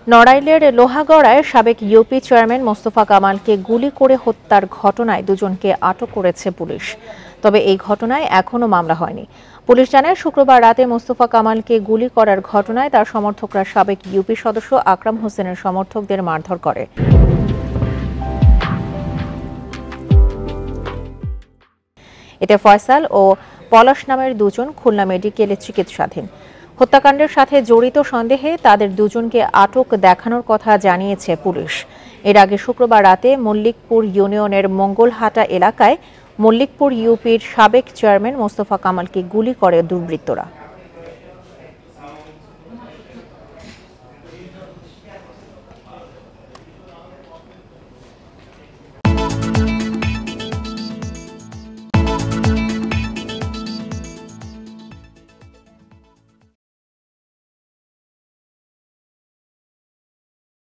নড়াইলের লোহাগড়ায় সাবেক UP chairman Mostafa কামালকে গুলি করে হত্যার ঘটনায় দুজনকে আটক করেছে পুলিশ। তবে এই ঘটনায় এখনো মামলা হয়নি। পুলিশ জানায়, শুক্রবার রাতে মোস্তফা কামালকে গুলি করার ঘটনায় তার সমর্থকরা সাবেক ইউপি সদস্য আকরাম হোসেনের সমর্থকদের মারধর করে। এতে ফয়সাল ও পলাশ নামের দুজন খুলনা মেডিকেলে চিকিৎসাধীন। হত্যাকাণ্ডের সাথে জড়িত সন্দেহে তাদের দুজনকে আটক দেখানোর কথা জানিয়েছে পুলিশ। এর আগে শুক্রবার রাতে মল্লিকপুর ইউনিয়নের মঙ্গলহাটা এলাকায় মল্লিকপুর ইউপির সাবেক চেয়ারম্যান মোস্তফা কামালকে গুলি করে দুর্বৃত্তরা।